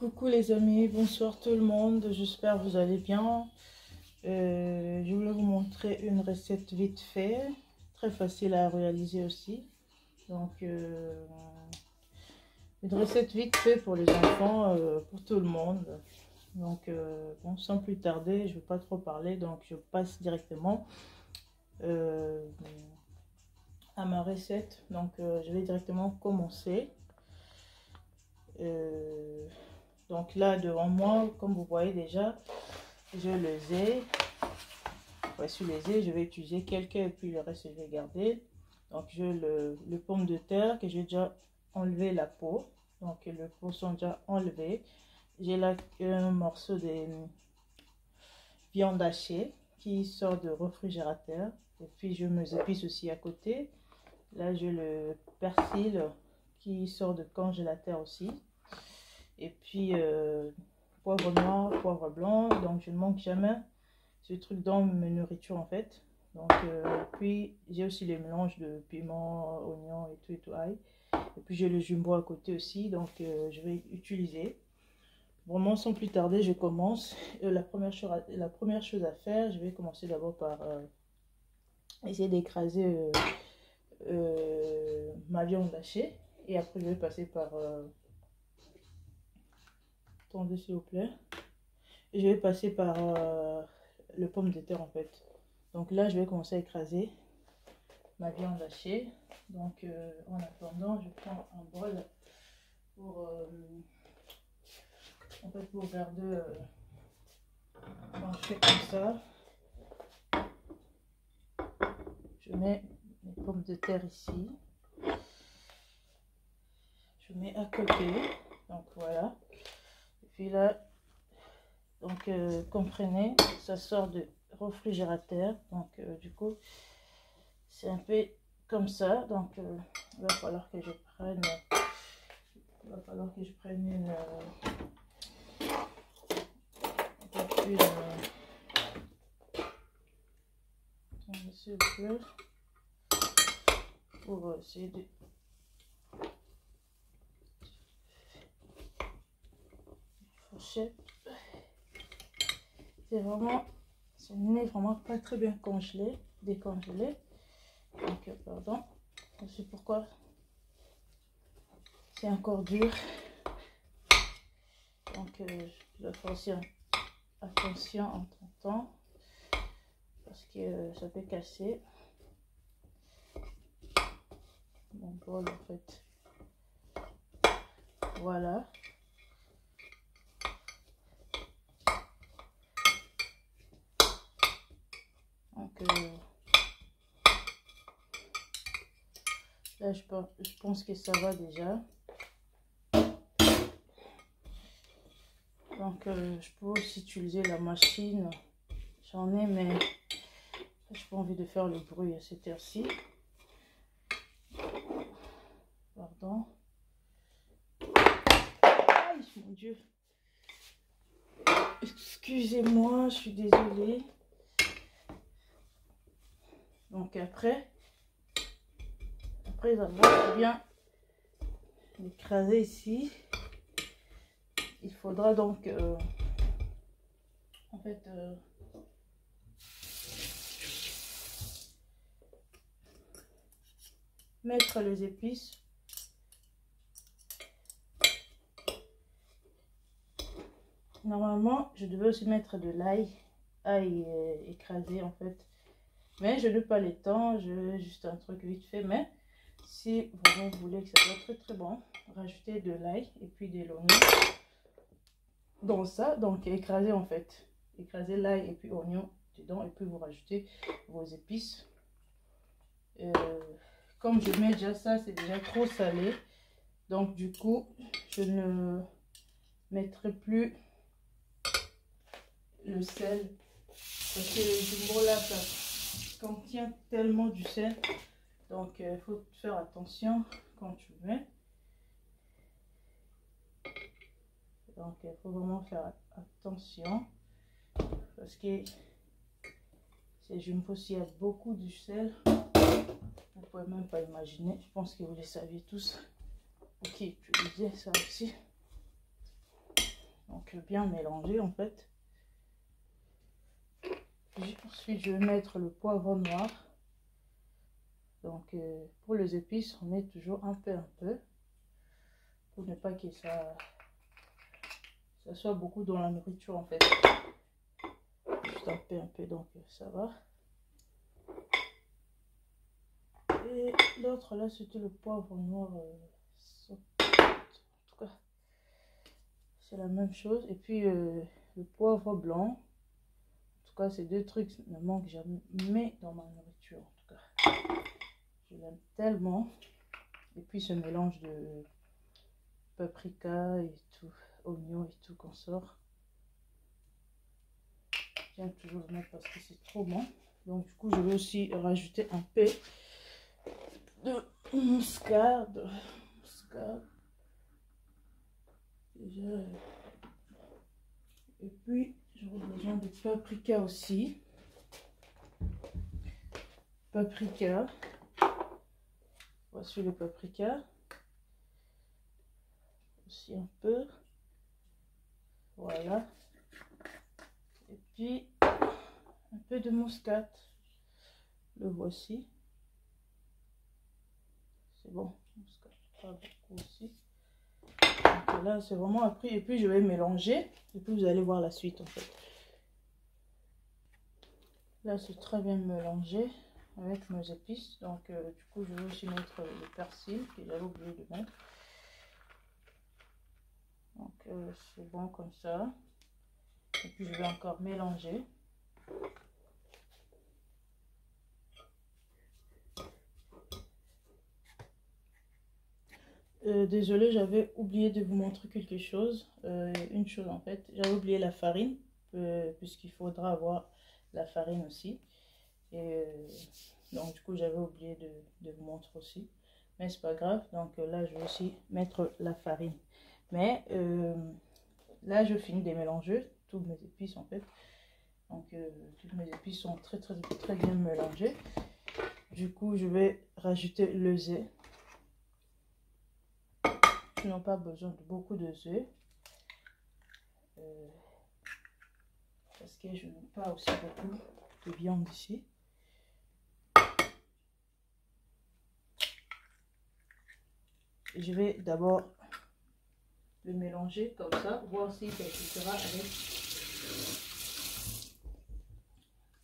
Coucou les amis, bonsoir tout le monde, j'espère que vous allez bien. Je voulais vous montrer une recette vite fait, très facile à réaliser aussi. Donc une recette vite fait pour les enfants, pour tout le monde. Donc bon, sans plus tarder, je ne vais pas trop parler, donc je passe directement à ma recette. Donc je vais directement commencer. Donc là devant moi, comme vous voyez déjà, je les ai. Voici les œufs, je vais utiliser quelques et puis le reste je vais garder. Donc j'ai le pomme de terre que j'ai déjà enlevé la peau. Donc le peau sont déjà enlevés. J'ai là un morceau de viande hachée qui sort de réfrigérateur. Et puis je me épice aussi à côté. Là j'ai le persil qui sort de congélateur aussi. Et puis poivre noir, poivre blanc. Donc je ne manque jamais ce truc dans mes nourritures en fait. Donc puis j'ai aussi les mélanges de piment, oignon et tout ail. Et puis j'ai le jumbo à côté aussi, donc je vais utiliser. Vraiment sans plus tarder, je commence. La première chose à faire, je vais commencer d'abord par essayer d'écraser ma viande hachée. Et après je vais passer par attendez s'il vous plaît. Je vais passer par le pomme de terre en fait. Donc là je vais commencer à écraser ma viande hachée. Donc en attendant je prends un bol pour en fait pour garder quand je fais comme ça. Je mets les pommes de terre ici, je mets à côté, donc voilà. Et puis là donc comprenez, ça sort de réfrigérateur, donc du coup c'est un peu comme ça. Donc il va falloir que je prenne une pour essayer de fourchette. C'est vraiment, ce n'est vraiment pas très bien congelé, décongelé. Donc pardon, c'est pourquoi c'est encore dur. Donc je dois faire aussi attention en temps parce que ça peut casser mon bol en fait. Voilà. Donc là je pense que ça va déjà. Donc je peux aussi utiliser la machine, j'en ai, mais j'ai pas envie de faire le bruit à cette heure-ci. Pardon. Aïe mon Dieu. Excusez-moi, je suis désolée. Donc après avoir bien écrasé ici, il faudra donc en fait mettre les épices. Normalement je devais aussi mettre de l'ail écrasé en fait, mais je n'ai pas le temps, je juste un truc vite fait. Mais si vraiment vous voulez que ça soit très très bon, rajoutez de l'ail et puis de l'oignon dans ça. Donc écraser en fait, écraser l'ail et puis oignon dedans, et puis vous rajoutez vos épices. Comme je mets déjà ça, c'est déjà trop salé, donc du coup je ne mettrai plus le sel parce que le jumbo là ça contient tellement du sel. Donc il faut faire attention quand tu mets. Donc il faut vraiment faire attention parce que ces jumbo, s'il y a beaucoup de sel, vous pouvez même pas imaginer. Je pense que vous les saviez tous. Ok, je disais ça aussi. Donc bien mélanger en fait. Puis, ensuite je vais mettre le poivre noir. Donc pour les épices on met toujours un peu pour ne pas que ça soit beaucoup dans la nourriture en fait. Juste un peu, donc ça va. Et l'autre là c'était le poivre noir. En tout cas c'est la même chose. Et puis le poivre blanc. En tout cas ces deux trucs ne manquent jamais dans ma nourriture. En tout cas je l'aime tellement. Et puis ce mélange de paprika et tout, oignon et tout qu'on sort. J'aime toujours le mettre parce que c'est trop bon. Donc du coup je vais aussi rajouter un peu de muscade. Déjà. Et puis j'aurai besoin de paprika aussi. Paprika. Voici le paprika. Aussi un peu. Voilà. Et puis un peu de muscade. Le voici. C'est bon. Muscade, pas beaucoup aussi. Donc là c'est vraiment appris. Et puis je vais mélanger. Et puis vous allez voir la suite en fait. Là c'est très bien mélangé avec nos épices. Donc du coup je vais aussi mettre le persil que j'avais oublié de mettre. Donc c'est bon comme ça. Et puis je vais encore mélanger. Désolée, j'avais oublié de vous montrer quelque chose. Une chose en fait, j'avais oublié la farine, puisqu'il faudra avoir la farine aussi. Et donc du coup j'avais oublié de vous montrer aussi. Mais c'est pas grave, donc là je vais aussi mettre la farine. Mais là je finis de mélanger toutes mes épices en fait. Donc toutes mes épices sont très bien mélangées. Du coup je vais rajouter le œuf. Je n'ai pas besoin de beaucoup de œufs. Parce que je n'ai pas aussi beaucoup de viande ici. Je vais d'abord le mélanger comme ça, voir si ça sera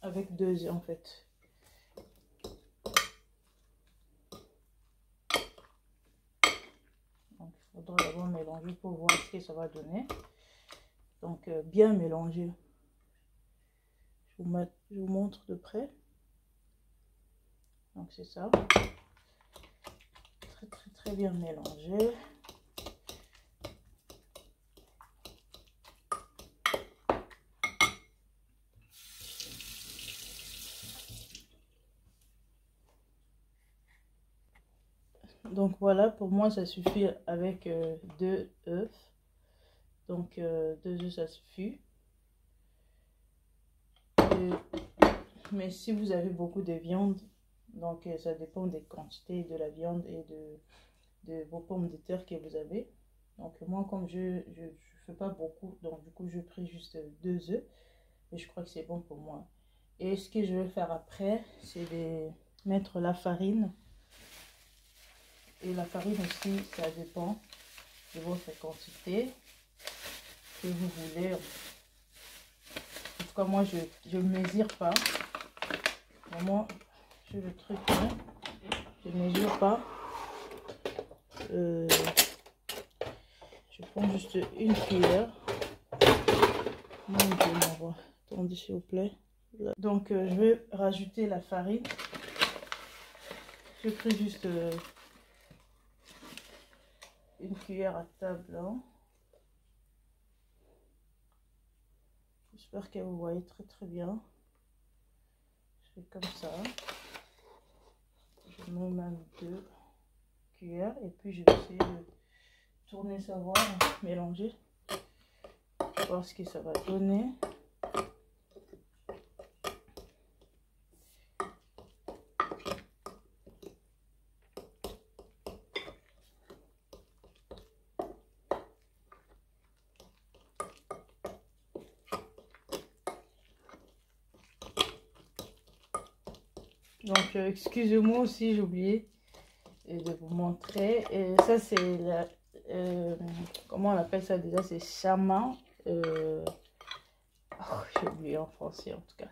avec 2 œufs en fait. Donc il faudra d'abord mélanger pour voir ce que ça va donner. Donc bien mélanger. Je vous montre de près. Donc c'est ça. Très bien mélangé. Donc voilà, pour moi ça suffit avec 2 œufs. Donc 2 œufs ça suffit. Mais si vous avez beaucoup de viande, donc ça dépend des quantités de la viande et de vos pommes de terre que vous avez. Donc moi comme je fais pas beaucoup, donc du coup je pris juste 2 œufs et je crois que c'est bon pour moi. Et ce que je vais faire après, c'est de mettre la farine. Et la farine aussi, ça dépend de votre quantité que vous voulez. En tout cas moi je ne mesure pas. Vraiment, j'ai le truc là. Je ne mesure pas. Je prends juste une cuillère. Mon Dieu, m'envoie. Attendez s'il vous plaît. Là. Donc je vais rajouter la farine. Je pris juste une cuillère à table. Hein. J'espère que vous voyez très bien. Je fais comme ça. Je mets même 2 cuillères et puis je vais essayer de tourner ça, voir, mélanger, voir ce que ça va donner. Donc, excusez-moi si j'ai oublié de vous montrer. Et ça, c'est la... comment on appelle ça déjà? C'est chaman. Oh, j'ai oublié en français en tout cas.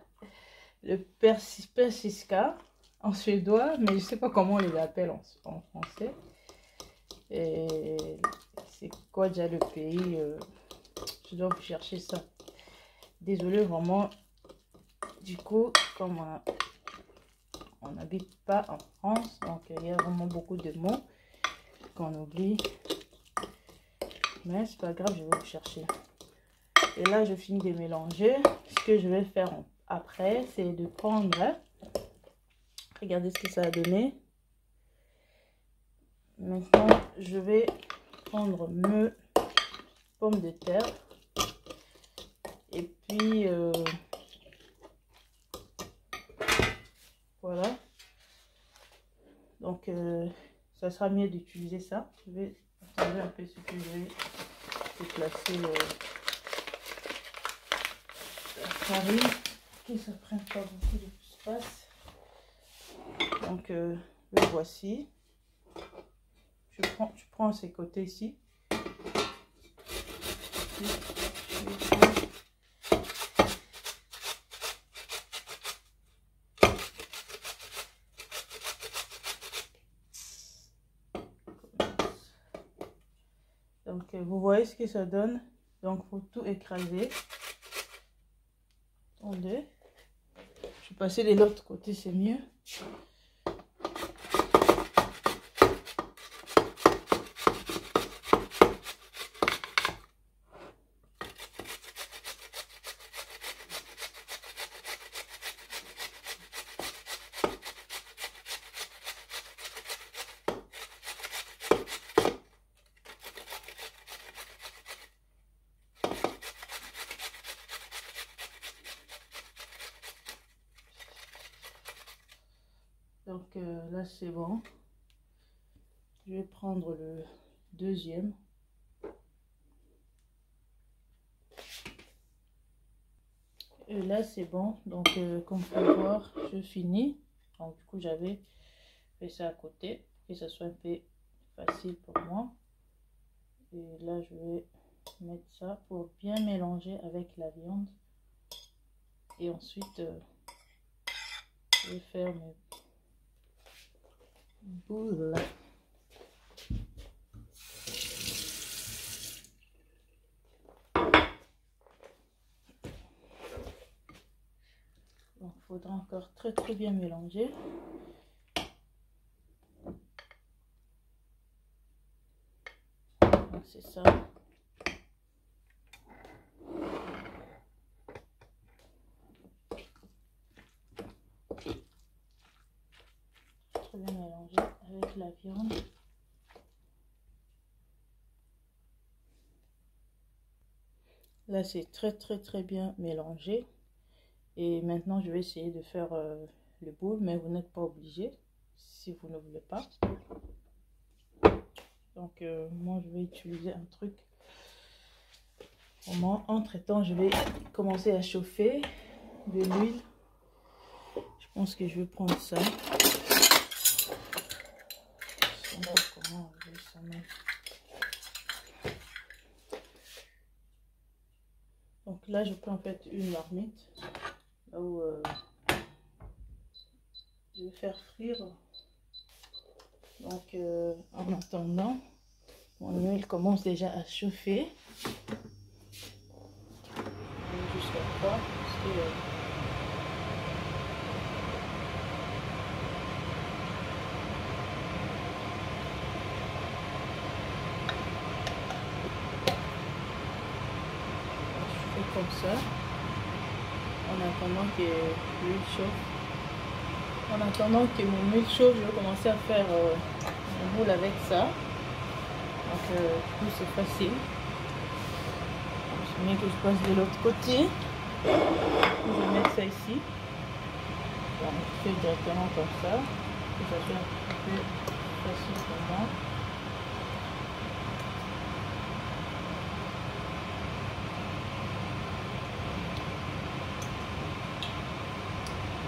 Le persiska en suédois, mais je sais pas comment on les appelle en français. Et c'est quoi déjà le pays? Je dois vous chercher ça. Désolée vraiment. Du coup, comme on n'habite pas en France, donc il y a vraiment beaucoup de mots qu'on oublie. Mais c'est pas grave, je vais vous chercher. Et là, je finis de mélanger. Ce que je vais faire après, c'est de prendre... Regardez ce que ça a donné. Maintenant, je vais prendre mes pommes de terre. Et puis, voilà. Donc, ça sera mieux d'utiliser ça. Je vais attendre un peu ce que je vais déplacer la farine. Que ça ne prenne pas beaucoup d'espace. Donc, le voici. Je prends ces côtés ici. Donc, vous voyez ce que ça donne. Donc, il faut tout écraser. Attendez. Je vais passer de l'autre côté, c'est mieux. Donc là c'est bon. Je vais prendre le deuxième. Et là c'est bon. Donc comme vous pouvez voir, je finis. Donc du coup j'avais fait ça à côté pour que ça soit un peu facile pour moi. Et là je vais mettre ça pour bien mélanger avec la viande. Et ensuite je vais faire mes boules. Donc, il faudra encore très bien mélanger. Donc, c'est ça. Très bien mélanger avec la viande. Là, c'est très bien mélangé. Et maintenant, je vais essayer de faire le boule, mais vous n'êtes pas obligé si vous ne voulez pas. Donc, moi, je vais utiliser un truc. Entre-temps, je vais commencer à chauffer de l'huile. Je pense que je vais prendre ça. Je sais pas comment on veut ça même. Donc là, je prends en fait une marmite. Là où je vais faire frire. Donc en attendant, mon huile commence déjà à chauffer. Jusqu'à quoi? Parce que je fais comme ça. En attendant que l'huile chauffe. En attendant que mon huile chauffe, je vais commencer à faire un boule avec ça. Donc du coup c'est facile. Je mets que je passe de l'autre côté. Je vais mettre ça ici. Donc je fais directement comme ça. Que ça soit un peu facile pour moi.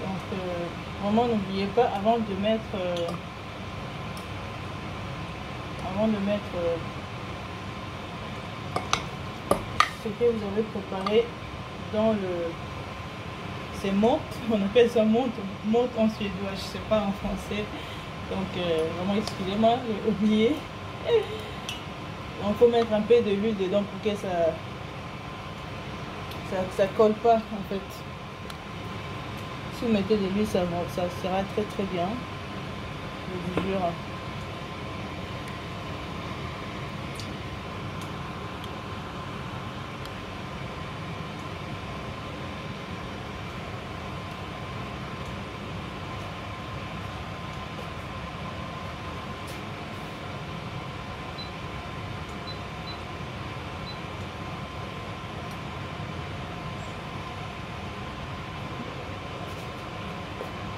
Donc vraiment n'oubliez pas avant de mettre ce que vous avez préparé dans le... C'est monte, on appelle ça monte en suédois, je sais pas en français. Donc vraiment excusez-moi, j'ai oublié. Donc il faut mettre un peu de l'huile dedans pour que ça colle pas en fait. Si vous mettez de l'huile, ça sera très très bien. Je vous jure.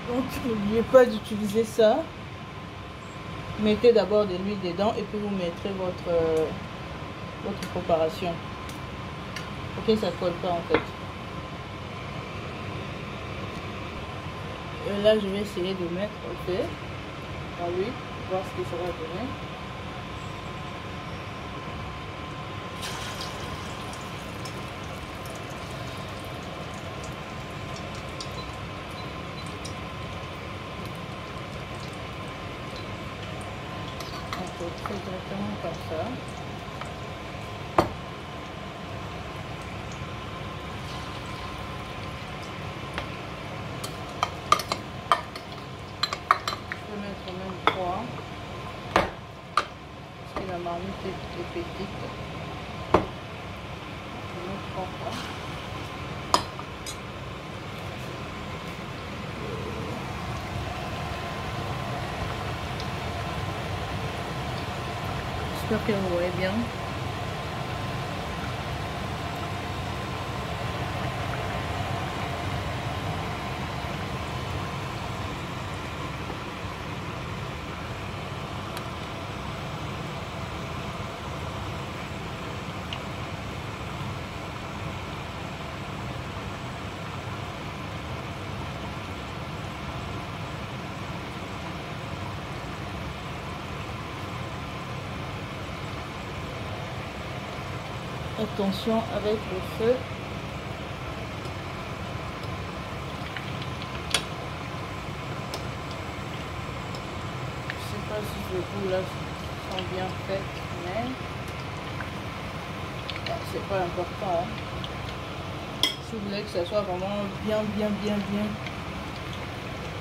Donc n'oubliez pas d'utiliser ça. Mettez d'abord de l'huile dedans et puis vous mettrez votre préparation. Pour que ça ne colle pas en fait. Et là je vais essayer de mettre au fait dans l'huile, voir ce que ça va donner. On fait directement comme ça. Je peux mettre même 3 parce que la marmite est petite. Je vais mettre 3 fois. J'espère que vous voyez bien. Attention avec le feu. Je sais pas si les boules là sont bien faites, mais c'est pas important. Hein. Si vous voulez que ça soit vraiment bien,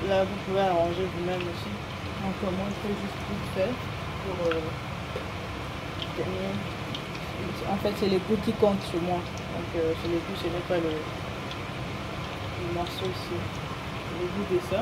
là vous pouvez arranger vous-même aussi. Donc moi je fais juste vite fait pour tenir. En fait, c'est les goûts qui comptent sur moi. Donc, c'est les goûts, ce n'est pas le morceau ici. Le goût de ça.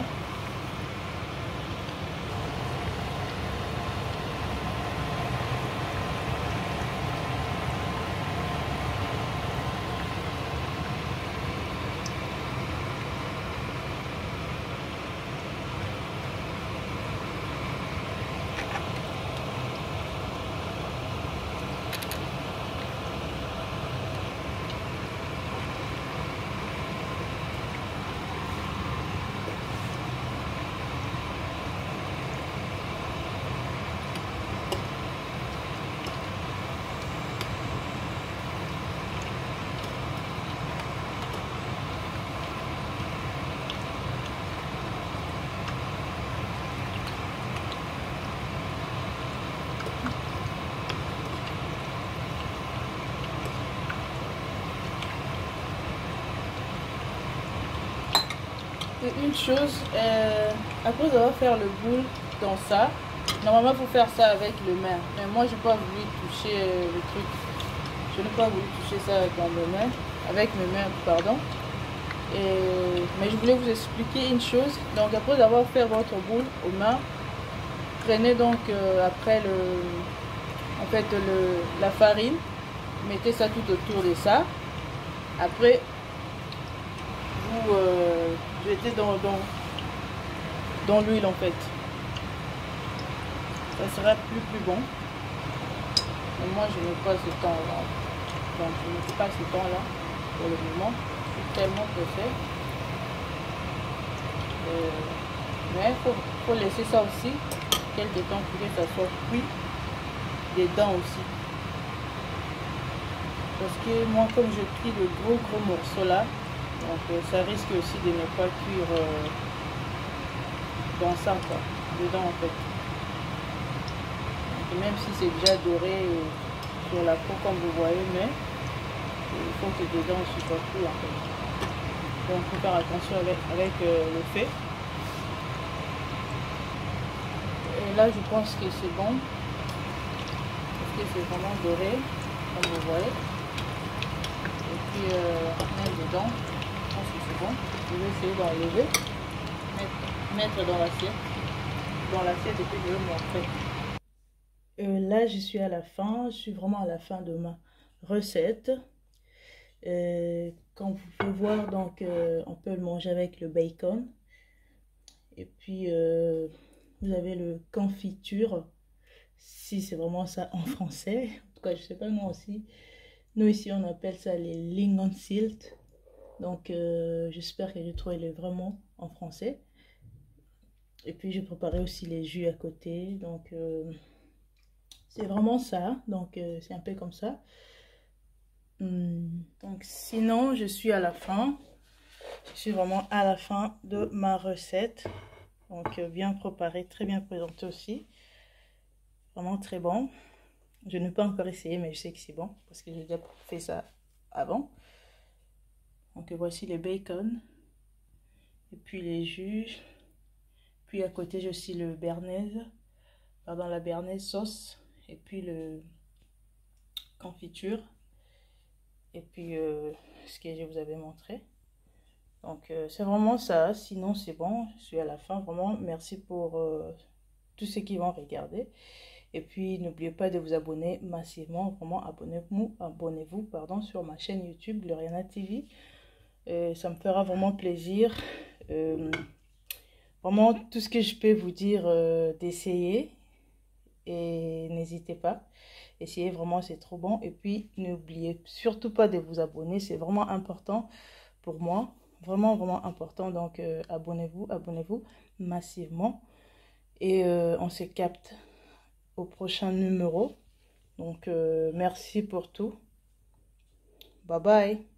Une chose, après avoir fait le boule dans ça, normalement il faut faire ça avec le main, mais moi j'ai pas voulu toucher le truc, je n'ai pas voulu toucher ça dans mes mains, avec mes mains, pardon. Mais je voulais vous expliquer une chose. Donc après avoir fait votre boule aux mains, prenez donc après la farine, mettez ça tout autour de ça, après vous jetez dans l'huile en fait. Ça sera plus bon. Mais moi je n'ai pas ce temps là. Donc je ne fais pas ce temps là pour le moment. Je suis tellement pressée. Mais faut laisser ça aussi quelques temps pour que ça soit cuit dedans aussi. Parce que moi, comme je pris le gros morceau là, donc ça risque aussi de ne pas cuire dans ça, quoi, dedans en fait. Donc, même si c'est déjà doré sur la peau comme vous voyez, mais il faut que dedans aussi soit cuit en fait. Donc il faut faire attention avec le fait. Et là je pense que c'est bon. Parce que c'est vraiment doré, comme vous voyez. Et puis mettre dedans, je pense que c'est bon. Je vais essayer d'enlever, mettre dans l'assiette. Et puis je vais montrer. Là je suis à la fin, je suis vraiment à la fin de ma recette. Comme vous pouvez voir, donc on peut le manger avec le bacon. Et puis vous avez le confiture, si c'est vraiment ça en français. En tout cas, je sais pas, nous aussi. Nous ici, on appelle ça les lingonsilt. Donc j'espère que j'ai trouvé vraiment en français. Et puis j'ai préparé aussi les jus à côté. Donc c'est vraiment ça. Donc c'est un peu comme ça. Donc sinon, je suis à la fin. Je suis vraiment à la fin de ma recette. Donc bien préparé, très bien présenté aussi. Vraiment très bon. Je n'ai pas encore essayé, mais je sais que c'est bon. Parce que j'ai déjà fait ça avant. Donc voici les bacon. Et puis les jus. Puis à côté, j'ai aussi le béarnaise. Pardon, la béarnaise sauce. Et puis le confiture. Et puis ce que je vous avais montré. Donc c'est vraiment ça. Sinon c'est bon. Je suis à la fin. Vraiment merci pour tous ceux qui vont regarder. Et puis n'oubliez pas de vous abonner massivement. Vraiment abonnez-vous pardon, sur ma chaîne YouTube Gloriana TV. Ça me fera vraiment plaisir. Vraiment tout ce que je peux vous dire d'essayer. Et n'hésitez pas. Essayez vraiment, c'est trop bon. Et puis n'oubliez surtout pas de vous abonner. C'est vraiment important pour moi. Vraiment, vraiment important. Donc abonnez-vous massivement. Et on se capte au prochain numéro. Donc merci pour tout. Bye bye.